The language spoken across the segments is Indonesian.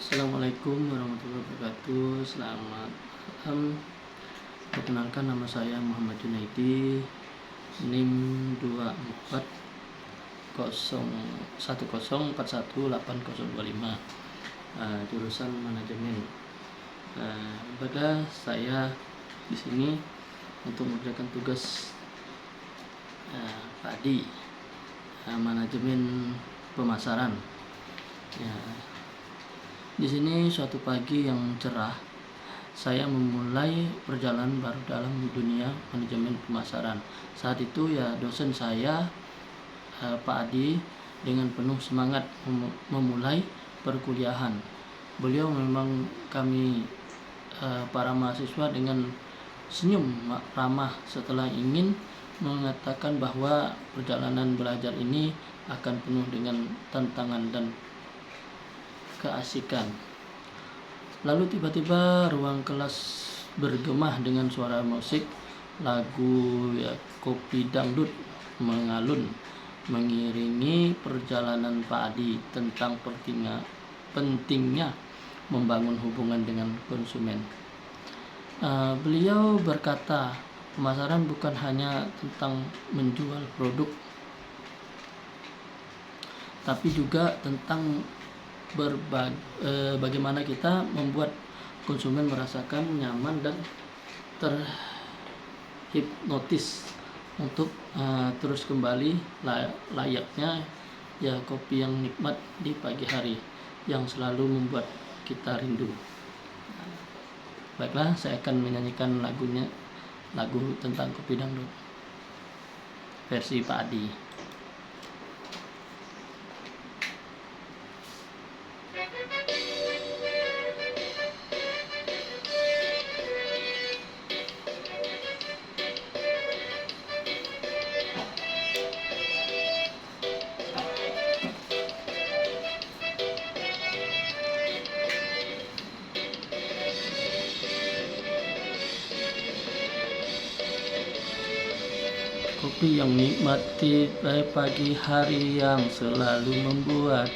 Assalamualaikum warahmatullahi wabarakatuh. Selamat malam. Perkenalkan, nama saya Muhammad Junaidi, NIM 2410418025, jurusan manajemen. Maka saya di sini untuk mengerjakan tugas PADI, manajemen pemasaran. Ya, di sini suatu pagi yang cerah, saya memulai perjalanan baru dalam dunia manajemen pemasaran. Saat itu ya dosen saya, Pak Adi, dengan penuh semangat memulai perkuliahan. Beliau memang kami para mahasiswa dengan senyum ramah setelah ingin mengatakan bahwa perjalanan belajar ini akan penuh dengan tantangan dan keasikan. Lalu tiba-tiba ruang kelas bergema dengan suara musik, lagu kopi dangdut mengalun mengiringi perjalanan Pak Adi tentang pentingnya membangun hubungan dengan konsumen. Beliau berkata, pemasaran bukan hanya tentang menjual produk, tapi juga tentang bagaimana kita membuat konsumen merasakan nyaman dan terhipnotis untuk terus kembali layaknya kopi yang nikmat di pagi hari yang selalu membuat kita rindu. Baiklah, saya akan menyanyikan lagu tentang kopi dangdut versi Pak Adi. Kopi yang nikmat di pagi hari yang selalu membuat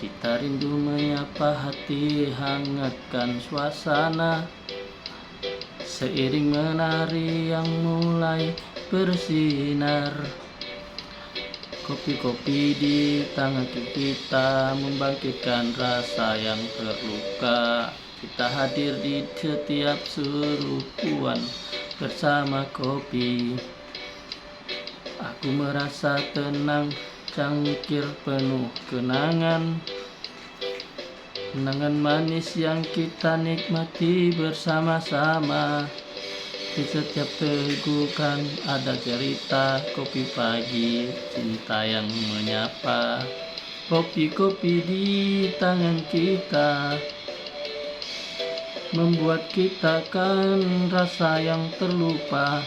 kita rindu menyapa hati, hangatkan suasana. Seiring menari yang mulai bersinar, kopi-kopi di tangan kita membangkitkan rasa yang terluka. Kita hadir di setiap serupuan bersama kopi. Aku merasa tenang, cangkir penuh kenangan manis yang kita nikmati bersama-sama. Di setiap tegukan ada cerita kopi pagi, cinta yang menyapa. Kopi-kopi di tangan kita membuat kita kan rasa yang terlupa.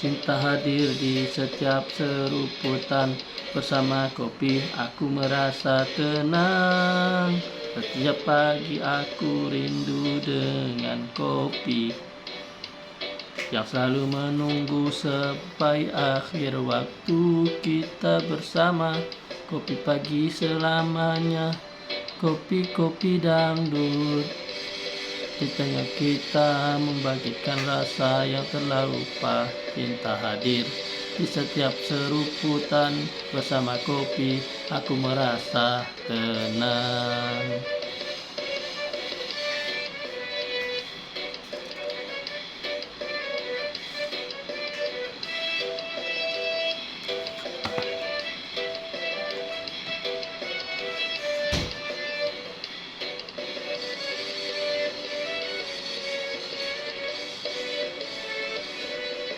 Cinta hadir di setiap seruputan bersama kopi. Aku merasa tenang, setiap pagi aku rindu dengan kopi yang selalu menunggu sampai akhir waktu kita bersama. Kopi pagi selamanya, kopi-kopi dangdut di tengah kita membangkitkan rasa yang telah lupa. Cinta hadir di setiap seruputan bersama kopi. Aku merasa tenang.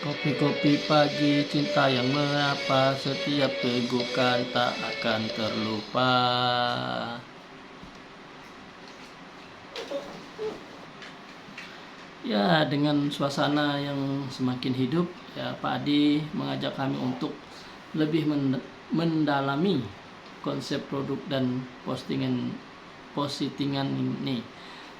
Kopi-kopi pagi, cinta yang menyapa. Setiap tegukan tak akan terlupa. Ya, dengan suasana yang semakin hidup, Pak Adi mengajak kami untuk lebih mendalami konsep produk dan postingan ini.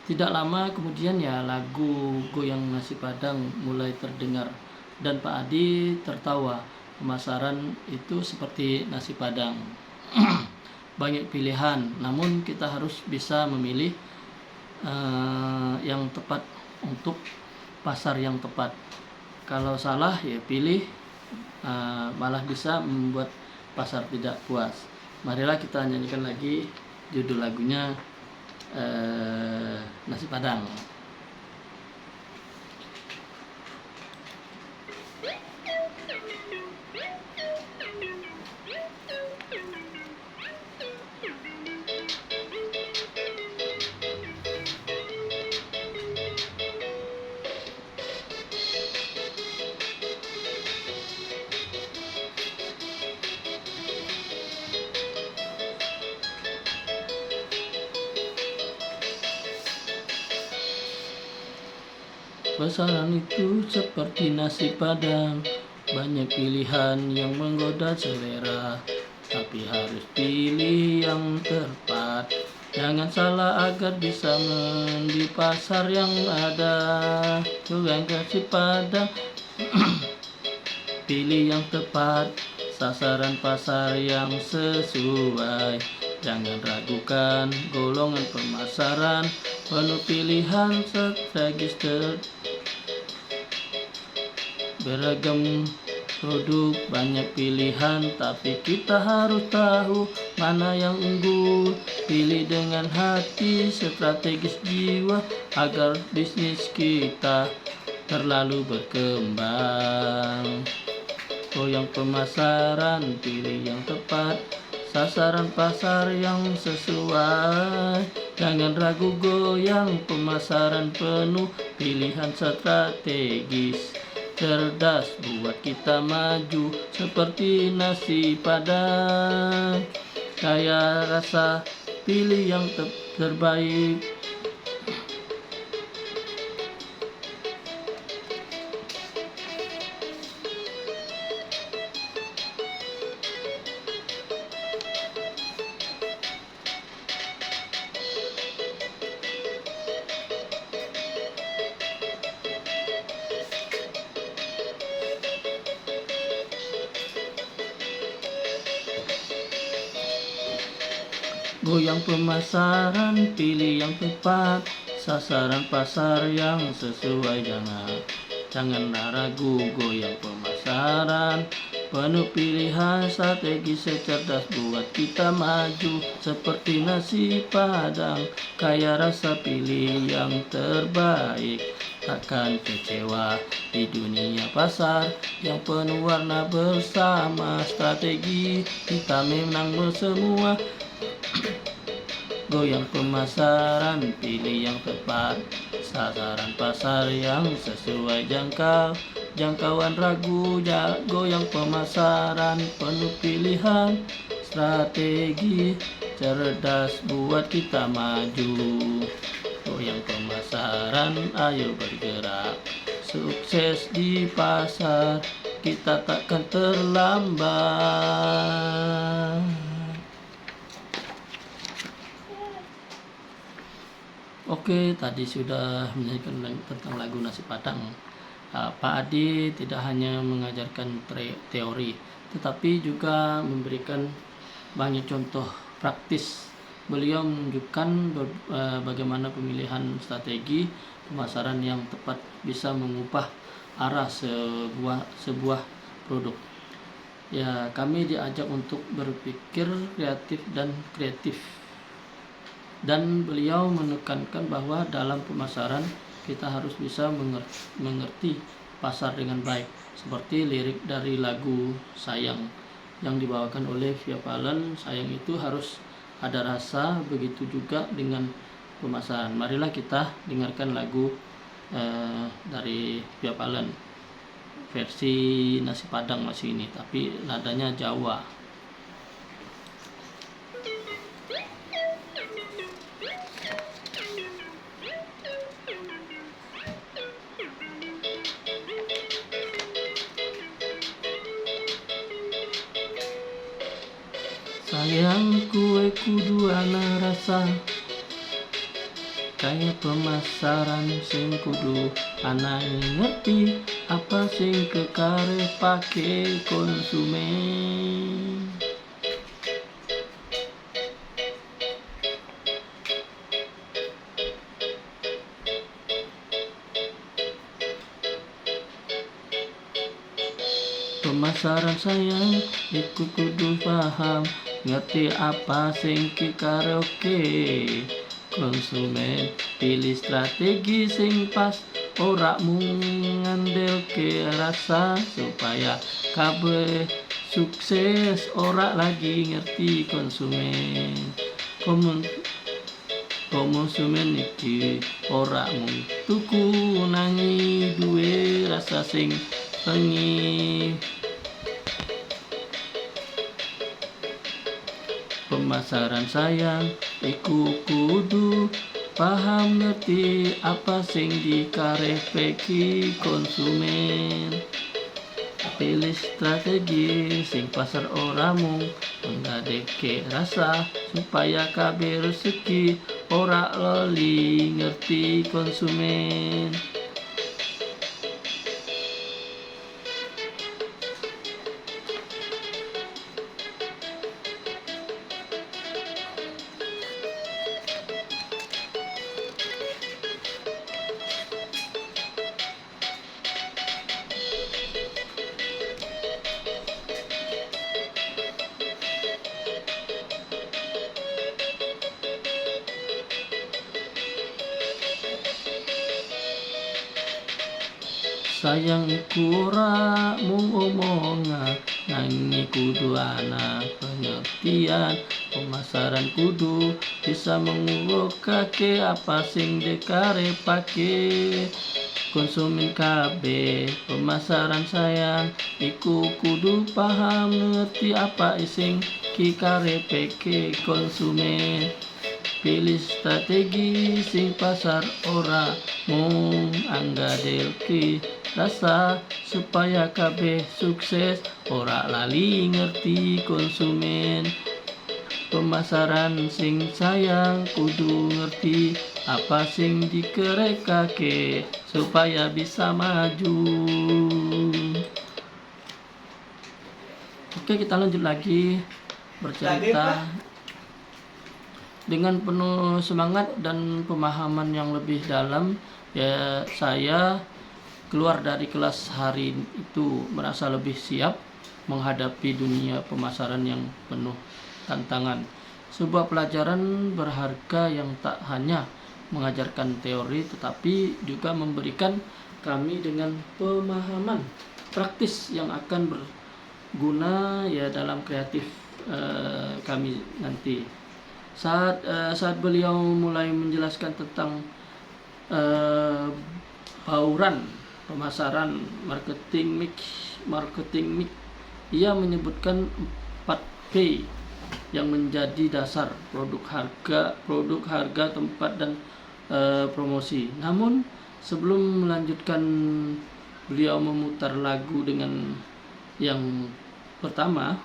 Tidak lama kemudian lagu Goyang Nasi Padang mulai terdengar dan Pak Adi tertawa. Pemasaran itu seperti nasi padang. banyak pilihan, namun kita harus bisa memilih yang tepat untuk pasar yang tepat. Kalau salah ya pilih, malah bisa membuat pasar tidak puas. Marilah kita nyanyikan lagi judul lagunya, Nasi Padang. Pasaran itu seperti nasi padang, banyak pilihan yang menggoda selera, tapi harus pilih yang tepat. Jangan salah agar bisa di pasar yang ada. Tukang nasi padang, pilih yang tepat, sasaran pasar yang sesuai. Jangan ragukan golongan pemasaran, penuh pilihan strategis beragam produk, banyak pilihan, tapi kita harus tahu mana yang unggul. Pilih dengan hati, strategis jiwa, agar bisnis kita terlalu berkembang. Goyang pemasaran, pilih yang tepat, sasaran pasar yang sesuai. Jangan ragu, goyang pemasaran penuh pilihan strategis cerdas, buat kita maju seperti nasi padang. Kaya rasa, pilih yang terbaik. Goyang pemasaran, pilih yang tepat, sasaran pasar yang sesuai. Jangan ragu, goyang pemasaran penuh pilihan strategis cerdas, buat kita maju seperti nasi padang. Kaya rasa, pilih yang terbaik, takkan kecewa di dunia pasar yang penuh warna. Bersama strategi kita menang semua. Goyang pemasaran, pilih yang tepat, sasaran pasar yang sesuai. Jangkauan ragu, goyang pemasaran penuh pilihan strategi cerdas, buat kita maju. Goyang pemasaran, ayo bergerak, sukses di pasar kita takkan terlambat. Oke, tadi sudah menyanyikan tentang lagu Nasi Padang. Pak Adi tidak hanya mengajarkan teori, tetapi juga memberikan banyak contoh praktis. Beliau menunjukkan bagaimana pemilihan strategi pemasaran yang tepat bisa mengubah arah sebuah produk. Ya, kami diajak untuk berpikir kreatif. Dan beliau menekankan bahwa dalam pemasaran kita harus bisa mengerti pasar dengan baik, seperti lirik dari lagu Sayang yang dibawakan oleh Via Valen. Sayang itu harus ada rasa, begitu juga dengan pemasaran. Marilah kita dengarkan lagu dari Via Valen, versi Nasi Padang masih ini, tapi nadanya Jawa. Sayang, kue kudu ana rasa, kaya pemasaran sing kudu ana ngerti, apa sing kekare pake konsumen. Pemasaran sayang iku kudu paham, ngerti apa sing karaoke. Konsumen pilih strategi sing pas, ora mung ngandelke rasa, supaya kabeh sukses. Ora lagi ngerti konsumen. Konsumen iki ora mung tuku nangi duwe rasa sing pengi. Pemasaran sayang iku kudu paham, ngerti apa sing dikarepeki konsumen. Pilih strategi sing pasar, ora mung nggadeke rasa, supaya kabeh rezeki. Ora lali ngerti konsumen. Sayang iku ora mung omongan, nanging kudu ana pengertian. Pemasaran kudu bisa mengurukake apa sing dikarepake konsumen kabeh. Pemasaran sayang iku kudu paham, ngerti apa sing dikarepake konsumen. Pilih strategi sing pasar, ora mung anggadelke rasa, supaya kabeh sukses. Ora lali ngerti konsumen. Pemasaran sing sayang kudu ngerti apa sing dikerekake, supaya bisa maju. Oke, kita lanjut lagi bercerita dengan penuh semangat dan pemahaman yang lebih dalam. Ya, saya keluar dari kelas hari itu merasa lebih siap menghadapi dunia pemasaran yang penuh tantangan. Sebuah pelajaran berharga yang tak hanya mengajarkan teori, tetapi juga memberikan kami dengan pemahaman praktis yang akan berguna ya dalam kreatif kami nanti. Saat beliau mulai menjelaskan tentang bauran pemasaran marketing mix, ia menyebutkan 4P yang menjadi dasar: produk, harga, tempat, dan promosi. Namun sebelum melanjutkan, beliau memutar lagu dengan yang pertama.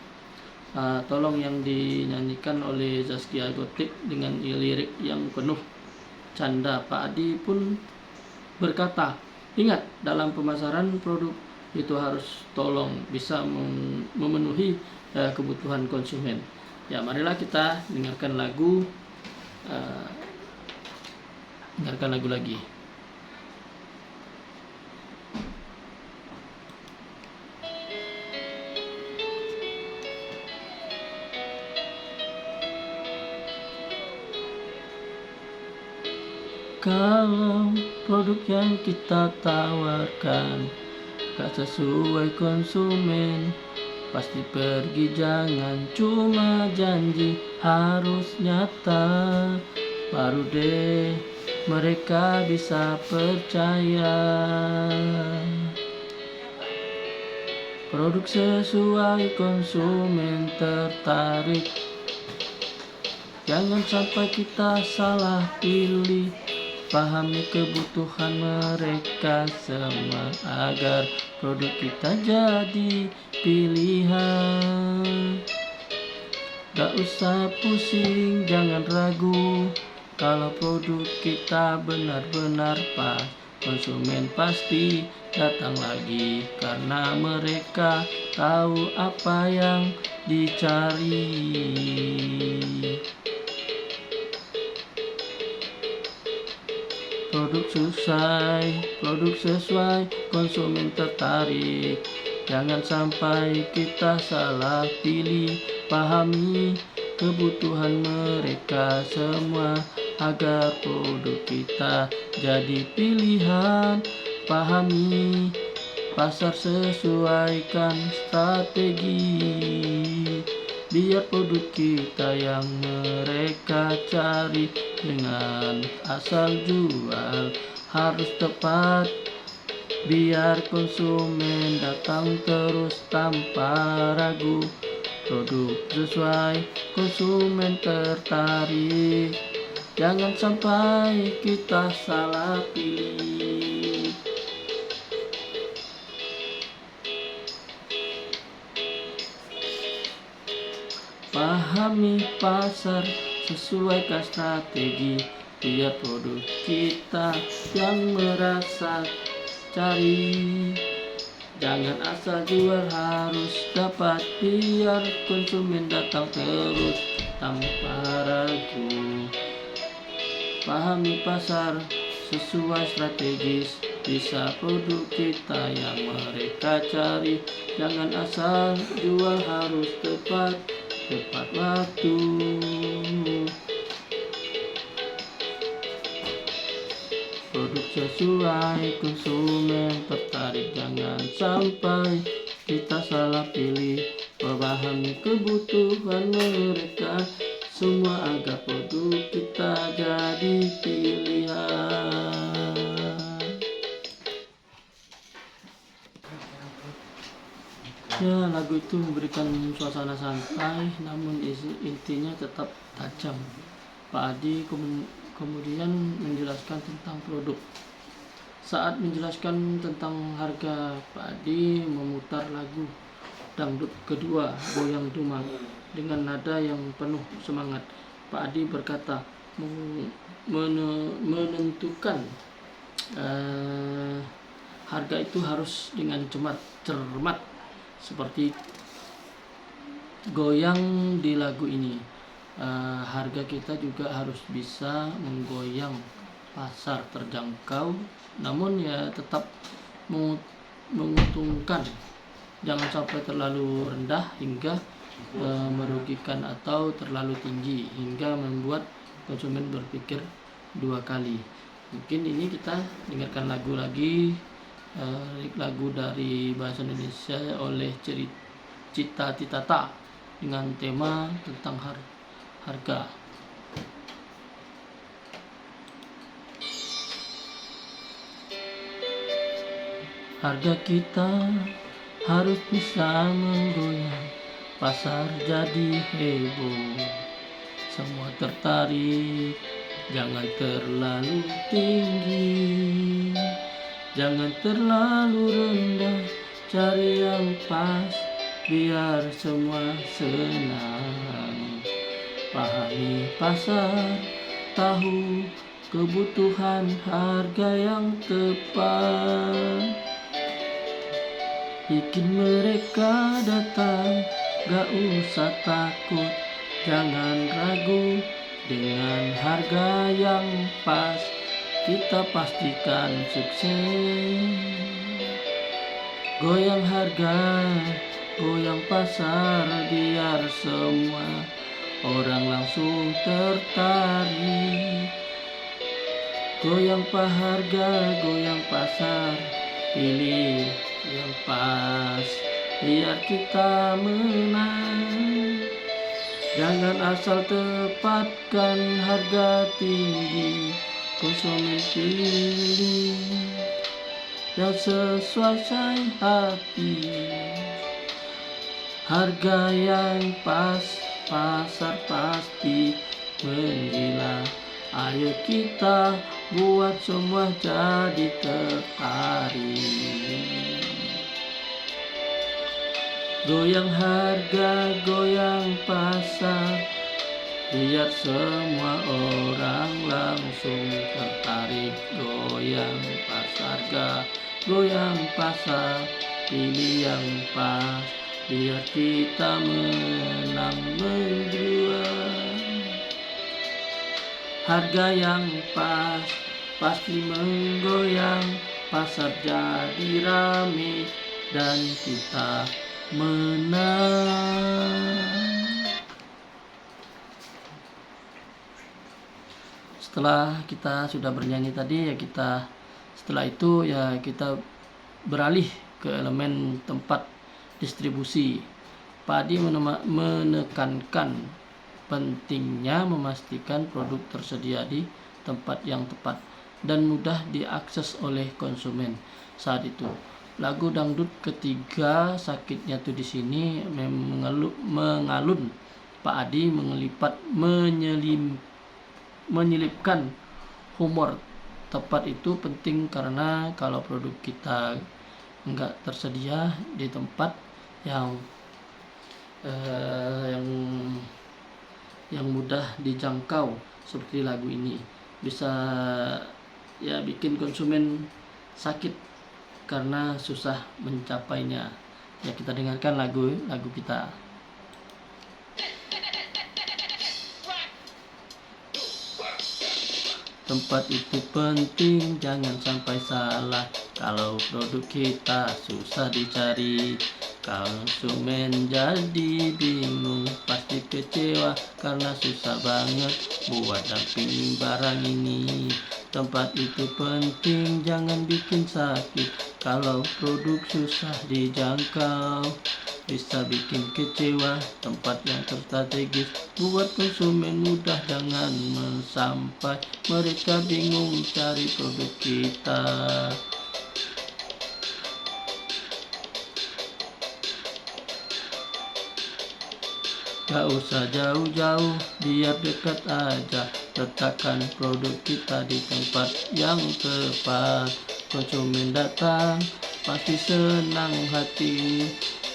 Tolong yang dinyanyikan oleh Zaskia Gotik dengan lirik yang penuh canda. Pak Adi pun berkata, ingat, dalam pemasaran produk itu harus tolong bisa memenuhi kebutuhan konsumen. Ya, marilah kita dengarkan lagu lagi. Kalau produk yang kita tawarkan gak sesuai konsumen, pasti pergi, jangan cuma janji, harus nyata. Baru deh mereka bisa percaya. Produk sesuai konsumen tertarik, jangan sampai kita salah pilih. Pahami kebutuhan mereka semua, agar produk kita jadi pilihan. Gak usah pusing, jangan ragu, kalau produk kita benar-benar pas, konsumen pasti datang lagi, karena mereka tahu apa yang dicari. Produk sesuai, konsumen tertarik, Jangan sampai kita salah pilih, pahami kebutuhan mereka semua agar produk kita jadi pilihan. Pahami pasar, sesuaikan strategi, biar produk kita yang mereka cari. Dengan asal jual harus tepat, biar konsumen datang terus tanpa ragu. Produk sesuai, konsumen tertarik. Jangan sampai kita salah pilih. Pahami pasar, sesuaikan strategi, biar produk kita yang merasa cari. Jangan asal jual, harus dapat, biar konsumen datang terus tanpa ragu. Pahami pasar, sesuai strategis, bisa produk kita yang mereka cari. Jangan asal jual, harus tepat waktu. Produk sesuai, konsumen tertarik. Jangan sampai kita salah pilih, pahami kebutuhan mereka semua agar produk kita jadi pilihan. Ya, lagu itu memberikan suasana santai, namun intinya tetap tajam. Pak Adi kemudian menjelaskan tentang produk. Saat menjelaskan tentang harga, Pak Adi memutar lagu dangdut kedua, Goyang Dumang, dengan nada yang penuh semangat. Pak Adi berkata, menentukan harga itu harus dengan cermat, seperti goyang di lagu ini. Harga kita juga harus bisa menggoyang pasar terjangkau, namun ya tetap menguntungkan. Jangan sampai terlalu rendah hingga merugikan, atau terlalu tinggi hingga membuat konsumen berpikir dua kali. Mungkin ini kita dengarkan lagu lagi, lagu dari bahasa Indonesia oleh Cita Titata dengan tema tentang harga. Harga kita harus bisa menggoyang, pasar jadi heboh, semua tertarik. Jangan terlalu tinggi, jangan terlalu rendah, cari yang pas, biar semua senang. Pahami pasar, tahu kebutuhan, harga yang tepat, bikin mereka datang. Gak usah takut, jangan ragu, dengan harga yang pas kita pastikan sukses. Goyang harga, goyang pasar, biar semua orang langsung tertarik. Goyang harga, goyang pasar, pilih yang pas, biar kita menang. Jangan asal tepatkan harga tinggi, konsumen pilih yang sesuai hati. Harga yang pas, pasar pasti menggila. Ayo kita buat semua jadi tertarik. Goyang harga, goyang pasar, biar semua orang langsung tertarik. Goyang pasar, goyang pasar, pilih yang pas, biar kita menang menjual. Harga yang pas pasti menggoyang, pasar jadi rame. dan kita menang. Setelah kita sudah bernyanyi tadi, setelah itu kita beralih ke elemen tempat distribusi. Pak Adi menekankan pentingnya memastikan produk tersedia di tempat yang tepat dan mudah diakses oleh konsumen. Saat itu lagu dangdut ketiga Sakitnya Tuh di Sini mengalun. Pak Adi menyelipkan humor. Tepat itu penting karena kalau produk kita enggak tersedia di tempat yang mudah dijangkau seperti lagu ini, bisa bikin konsumen sakit karena susah mencapainya. Kita dengarkan lagu kita. Tempat itu penting, jangan sampai salah. Kalau produk kita susah dicari, konsumen jadi bingung, pasti kecewa karena susah banget buat dampingin barang ini. Tempat itu penting, jangan bikin sakit. Kalau produk susah dijangkau, bisa bikin kecewa. Tempat yang strategis buat konsumen mudah, jangan sampai mereka bingung cari produk kita. Gak usah jauh-jauh, biar dekat aja. Letakkan produk kita di tempat yang tepat. Konsumen datang pasti senang hati,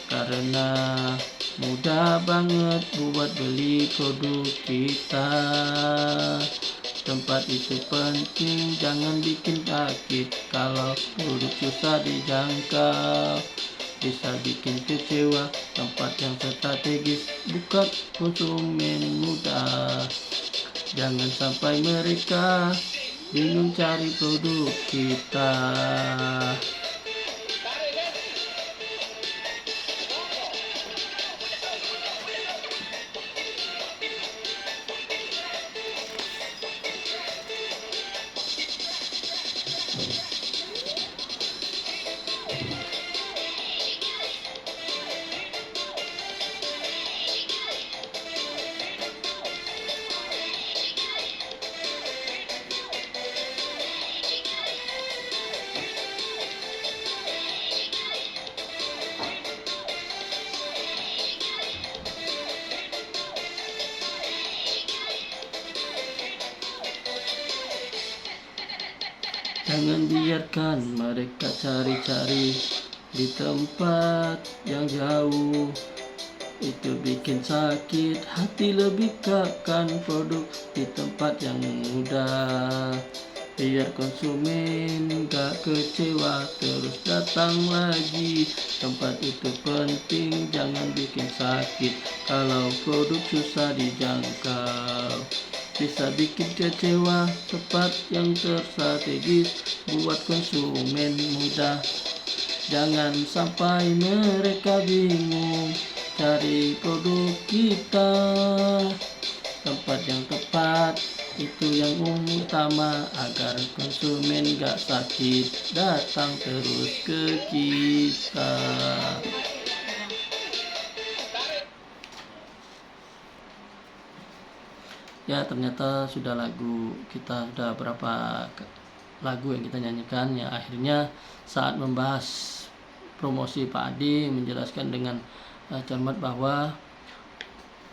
karena mudah banget buat beli produk kita. Tempat itu penting, jangan bikin sakit. Kalau produk susah dijangkau, bisa bikin kecewa. Tempat yang strategis buat konsumen mudah, jangan sampai mereka bingung cari produk kita. Jangan biarkan mereka cari-cari di tempat yang jauh, itu bikin sakit hati. Lebih kan produk di tempat yang mudah, biar konsumen gak kecewa terus datang lagi. Tempat itu penting, jangan bikin sakit. Kalau produk susah dijangkau, bisa bikin kecewa. Tempat yang strategis buat konsumen mudah, jangan sampai mereka bingung cari produk kita. Tempat yang tepat itu yang utama, agar konsumen gak sakit datang terus ke kita. Ternyata sudah berapa lagu yang kita nyanyikan. Akhirnya saat membahas promosi, Pak Adi menjelaskan dengan cermat bahwa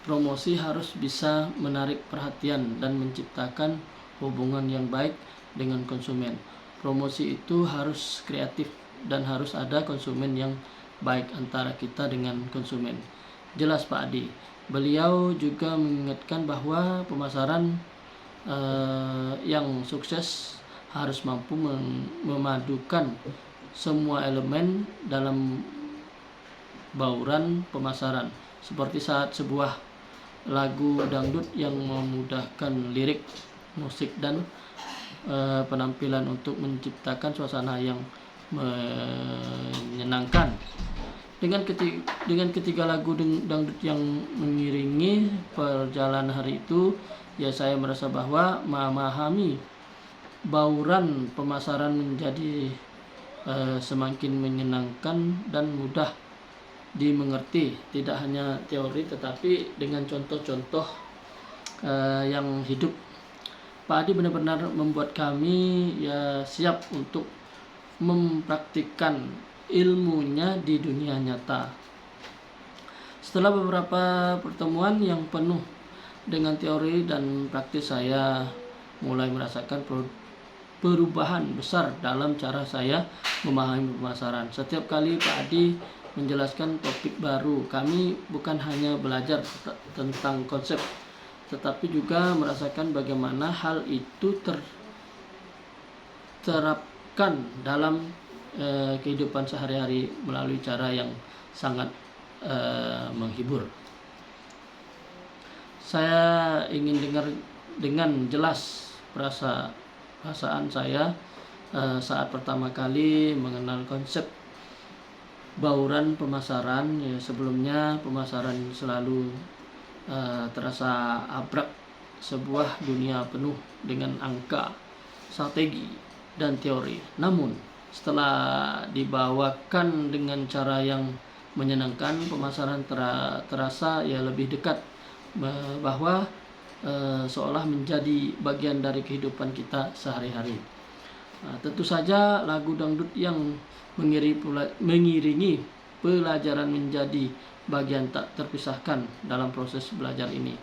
promosi harus bisa menarik perhatian dan menciptakan hubungan yang baik dengan konsumen. Promosi itu harus kreatif dan harus ada konsumen yang baik antara kita dengan konsumen. Jelas Pak Adi. Beliau juga mengingatkan bahwa pemasaran yang sukses harus mampu memadukan semua elemen dalam bauran pemasaran, seperti saat sebuah lagu dangdut yang memudahkan lirik, musik, dan penampilan untuk menciptakan suasana yang menyenangkan. Dengan ketiga lagu dangdut yang mengiringi perjalanan hari itu, ya saya merasa bahwa memahami bauran pemasaran menjadi semakin menyenangkan dan mudah dimengerti. Tidak hanya teori tetapi dengan contoh-contoh yang hidup. Pak Adi benar-benar membuat kami ya siap untuk mempraktikkan ilmunya di dunia nyata. Setelah beberapa pertemuan yang penuh dengan teori dan praktis, saya mulai merasakan perubahan besar dalam cara saya memahami pemasaran. Setiap kali Pak Adi menjelaskan topik baru, kami bukan hanya belajar tentang konsep, tetapi juga merasakan bagaimana hal itu terapkan dalam kehidupan sehari-hari melalui cara yang sangat menghibur. Saya ingin dengar dengan jelas perasaan saya saat pertama kali mengenal konsep bauran pemasaran. Ya, sebelumnya pemasaran selalu terasa abrak, sebuah dunia penuh dengan angka, strategi, dan teori. Namun setelah dibawakan dengan cara yang menyenangkan, pemasaran terasa ya lebih dekat, bahwa seolah menjadi bagian dari kehidupan kita sehari-hari. Tentu saja lagu dangdut yang mengiringi pelajaran menjadi bagian tak terpisahkan dalam proses belajar ini.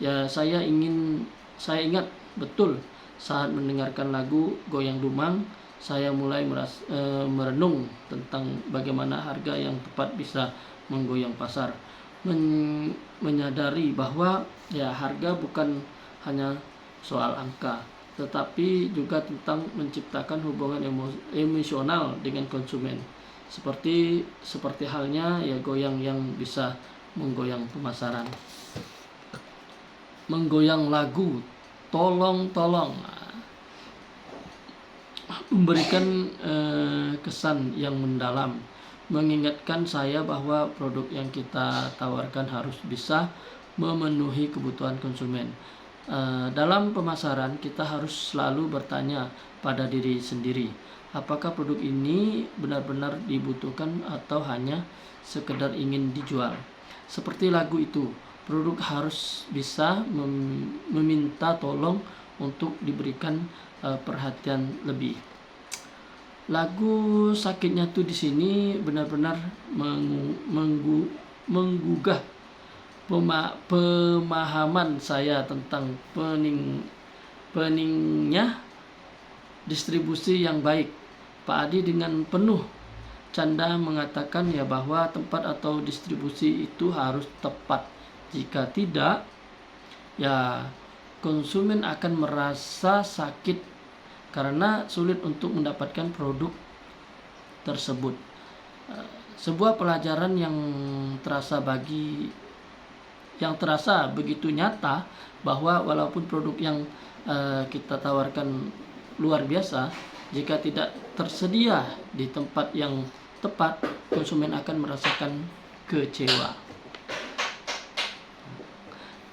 Ya, saya ingat betul saat mendengarkan lagu Goyang Dumang, saya mulai merenung tentang bagaimana harga yang tepat bisa menggoyang pasar. Menyadari bahwa ya harga bukan hanya soal angka, tetapi juga tentang menciptakan hubungan emosional dengan konsumen. Seperti halnya ya goyang yang bisa menggoyang pemasaran. Menggoyang lagu Tolong memberikan kesan yang mendalam, mengingatkan saya bahwa produk yang kita tawarkan harus bisa memenuhi kebutuhan konsumen. Dalam pemasaran kita harus selalu bertanya pada diri sendiri, apakah produk ini benar-benar dibutuhkan atau hanya sekedar ingin dijual. Seperti lagu itu, produk harus bisa meminta tolong untuk diberikan perhatian lebih. Lagu Sakitnya Tuh di sini benar-benar menggugah pemahaman saya tentang pentingnya distribusi yang baik. Pak Adi dengan penuh canda mengatakan ya bahwa tempat atau distribusi itu harus tepat. Jika tidak, ya konsumen akan merasa sakit karena sulit untuk mendapatkan produk tersebut. Sebuah pelajaran yang terasa begitu nyata, bahwa walaupun produk yang kita tawarkan luar biasa, jika tidak tersedia di tempat yang tepat, konsumen akan merasakan kecewa.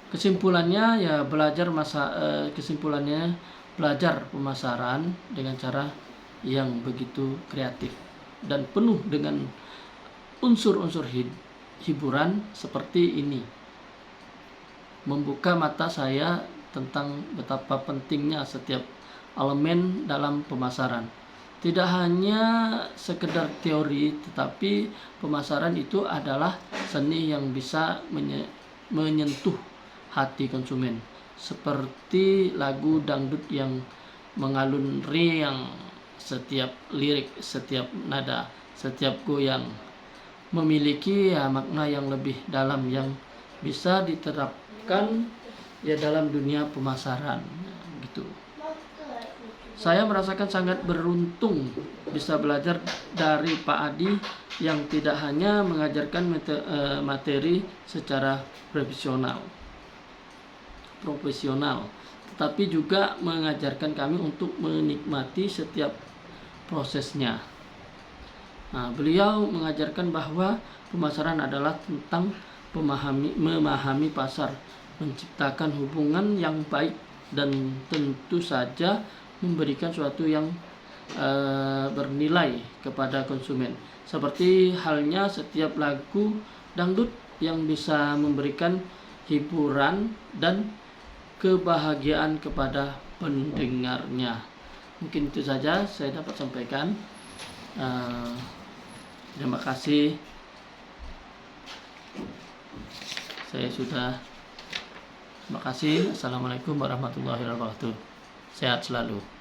Kesimpulannya belajar pemasaran dengan cara yang begitu kreatif dan penuh dengan unsur-unsur hiburan seperti ini membuka mata saya tentang betapa pentingnya setiap elemen dalam pemasaran. Tidak hanya sekedar teori, tetapi pemasaran itu adalah seni yang bisa menyentuh hati konsumen, seperti lagu dangdut yang mengalun riang. Setiap lirik, setiap nada, setiap goyang memiliki makna yang lebih dalam yang bisa diterapkan dalam dunia pemasaran gitu. Saya merasakan sangat beruntung bisa belajar dari Pak Adi yang tidak hanya mengajarkan materi secara profesional, tetapi juga mengajarkan kami untuk menikmati setiap prosesnya. Nah, beliau mengajarkan bahwa pemasaran adalah tentang memahami pasar, menciptakan hubungan yang baik, dan tentu saja memberikan sesuatu yang bernilai kepada konsumen. Seperti halnya setiap lagu dangdut yang bisa memberikan hiburan dan kebahagiaan kepada pendengarnya. Mungkin itu saja saya dapat sampaikan. Terima kasih. Terima kasih. Assalamualaikum warahmatullahi wabarakatuh. Sehat selalu.